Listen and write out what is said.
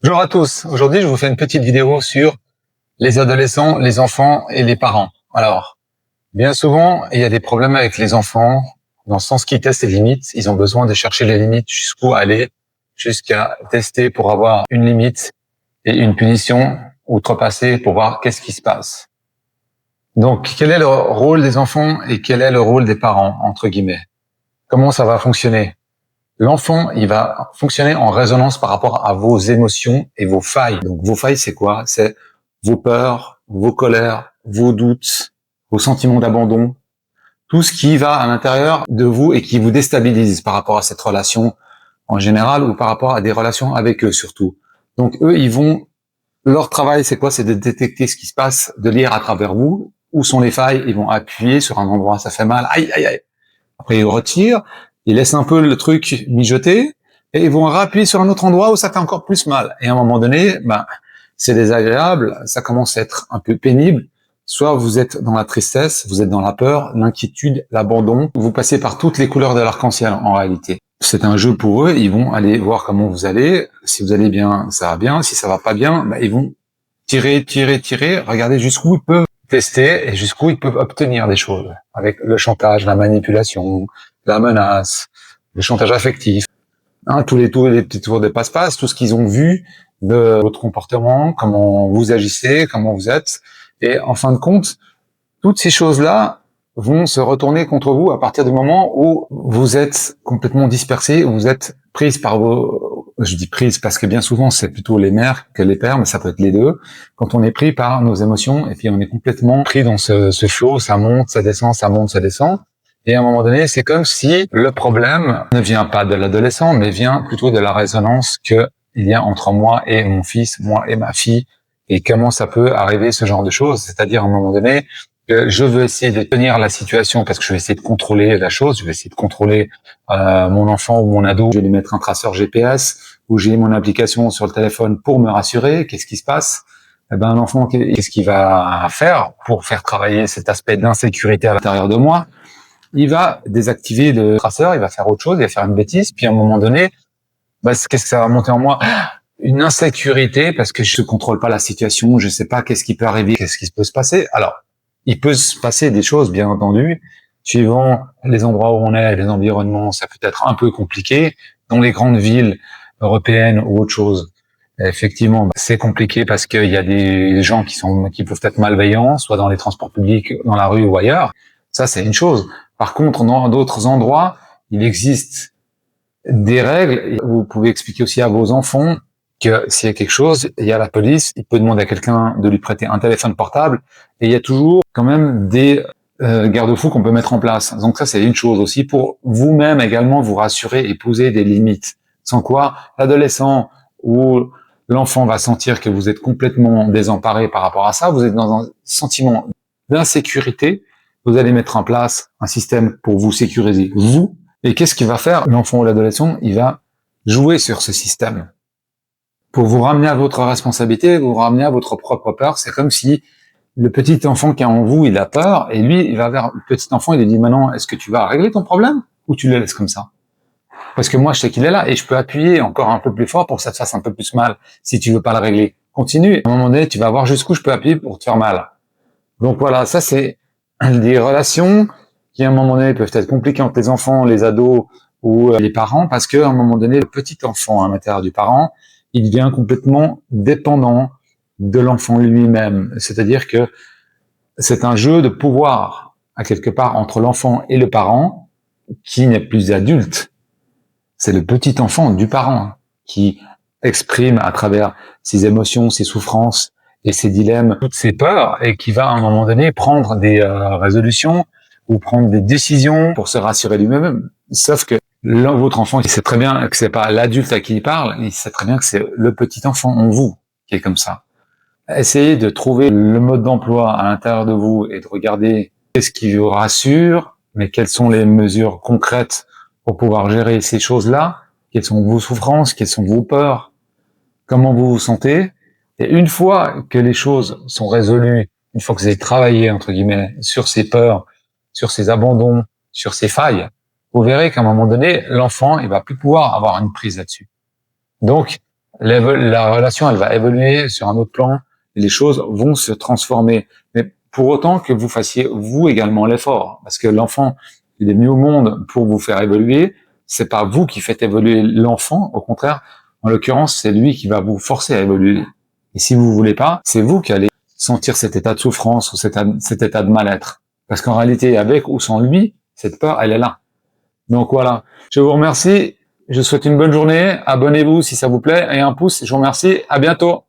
Bonjour à tous. Aujourd'hui, je vous fais une petite vidéo sur les adolescents, les enfants et les parents. Alors, bien souvent, il y a des problèmes avec les enfants dans le sens qu'ils testent les limites. Ils ont besoin de chercher les limites jusqu'où aller, jusqu'à tester pour avoir une limite et une punition, outrepasser pour voir qu'est-ce qui se passe. Donc, quel est le rôle des enfants et quel est le rôle des parents, entre guillemets? Comment ça va fonctionner? L'enfant, il va fonctionner en résonance par rapport à vos émotions et vos failles. Donc, vos failles, c'est quoi? C'est vos peurs, vos colères, vos doutes, vos sentiments d'abandon, tout ce qui va à l'intérieur de vous et qui vous déstabilise par rapport à cette relation en général ou par rapport à des relations avec eux surtout. Donc, eux, leur travail, c'est quoi? C'est de détecter ce qui se passe, de lire à travers vous, où sont les failles, ils vont appuyer sur un endroit, ça fait mal, aïe, aïe, aïe. Après, ils retirent, ils laissent un peu le truc mijoter, et ils vont rappuyer sur un autre endroit où ça fait encore plus mal. Et à un moment donné, c'est désagréable, ça commence à être un peu pénible. Soit vous êtes dans la tristesse, vous êtes dans la peur, l'inquiétude, l'abandon. Vous passez par toutes les couleurs de l'arc-en-ciel en réalité. C'est un jeu pour eux, ils vont aller voir comment vous allez. Si vous allez bien, ça va bien. Si ça va pas bien, ils vont tirer, regarder jusqu'où ils peuvent tester et jusqu'où ils peuvent obtenir des choses. Avec le chantage, la manipulation, la menace, le chantage affectif, tous les petits tours de passe-passe, tout ce qu'ils ont vu de votre comportement, comment vous agissez, comment vous êtes. Et en fin de compte, toutes ces choses-là vont se retourner contre vous à partir du moment où vous êtes complètement dispersé, où vous êtes prise par je dis prise parce que bien souvent c'est plutôt les mères que les pères, mais ça peut être les deux. Quand on est pris par nos émotions et puis on est complètement pris dans ce flot, ça monte, ça descend, ça monte, ça descend. Et à un moment donné, c'est comme si le problème ne vient pas de l'adolescent, mais vient plutôt de la résonance qu'il y a entre moi et mon fils, moi et ma fille, et comment ça peut arriver ce genre de choses. C'est-à-dire à un moment donné, que je veux essayer de tenir la situation parce que je vais essayer de contrôler la chose, je vais essayer de contrôler mon enfant ou mon ado, je vais lui mettre un traceur GPS ou j'ai mon application sur le téléphone pour me rassurer, qu'est-ce qui se passe? Un enfant, qu'est-ce qu'il va faire pour faire travailler cet aspect d'insécurité à l'intérieur de moi? Il va désactiver le traceur, il va faire autre chose, il va faire une bêtise, puis à un moment donné, qu'est-ce que ça va monter en moi? Une insécurité parce que je ne contrôle pas la situation, je ne sais pas qu'est-ce qui peut arriver, qu'est-ce qui peut se passer. Alors, il peut se passer des choses, bien entendu, suivant les endroits où on est, les environnements, ça peut être un peu compliqué. Dans les grandes villes européennes ou autre chose, effectivement, c'est compliqué parce qu'il y a des gens qui peuvent être malveillants, soit dans les transports publics, dans la rue ou ailleurs. Ça, c'est une chose. Par contre, dans d'autres endroits, il existe des règles. Vous pouvez expliquer aussi à vos enfants que s'il y a quelque chose, il y a la police, il peut demander à quelqu'un de lui prêter un téléphone portable, et il y a toujours quand même des garde-fous qu'on peut mettre en place. Donc ça, c'est une chose aussi pour vous-même également vous rassurer et poser des limites. Sans quoi, l'adolescent ou l'enfant va sentir que vous êtes complètement désemparé par rapport à ça, vous êtes dans un sentiment d'insécurité, vous allez mettre en place un système pour vous sécuriser, vous, et qu'est-ce qu'il va faire l'enfant ou l'adolescent? Il va jouer sur ce système pour vous ramener à votre responsabilité, vous ramener à votre propre peur. C'est comme si le petit enfant qui est en vous, il a peur, et lui, il va vers le petit enfant, il lui dit, maintenant, est-ce que tu vas régler ton problème, ou tu le laisses comme ça? Parce que moi, je sais qu'il est là, et je peux appuyer encore un peu plus fort pour que ça te fasse un peu plus mal, si tu veux pas le régler. Continue. À un moment donné, tu vas voir jusqu'où je peux appuyer pour te faire mal. Donc voilà, ça c'est des relations qui, à un moment donné, peuvent être compliquées entre les enfants, les ados ou les parents, parce que à un moment donné, le petit enfant à l'intérieur du parent, il devient complètement dépendant de l'enfant lui-même. C'est-à-dire que c'est un jeu de pouvoir, à quelque part, entre l'enfant et le parent, qui n'est plus adulte. C'est le petit enfant du parent qui exprime à travers ses émotions, ses souffrances et ses dilemmes, toutes ses peurs, et qui va à un moment donné prendre des résolutions ou prendre des décisions pour se rassurer lui-même. Sauf que votre enfant, il sait très bien que c'est pas l'adulte à qui il parle, il sait très bien que c'est le petit enfant en vous qui est comme ça. Essayez de trouver le mode d'emploi à l'intérieur de vous et de regarder qu'est-ce qui vous rassure, mais quelles sont les mesures concrètes pour pouvoir gérer ces choses-là, quelles sont vos souffrances, quelles sont vos peurs, comment vous vous sentez. Et une fois que les choses sont résolues, une fois que vous avez travaillé, entre guillemets, sur ces peurs, sur ces abandons, sur ces failles, vous verrez qu'à un moment donné, l'enfant, il va plus pouvoir avoir une prise là-dessus. Donc, La relation, elle va évoluer sur un autre plan, et les choses vont se transformer. Mais pour autant que vous fassiez, vous également, l'effort. Parce que l'enfant, il est mis au monde pour vous faire évoluer. C'est pas vous qui faites évoluer l'enfant. Au contraire, en l'occurrence, c'est lui qui va vous forcer à évoluer. Et si vous voulez pas, c'est vous qui allez sentir cet état de souffrance ou cet état de mal-être. Parce qu'en réalité, avec ou sans lui, cette peur, elle est là. Donc voilà. Je vous remercie. Je vous souhaite une bonne journée. Abonnez-vous si ça vous plaît et un pouce. Je vous remercie. À bientôt.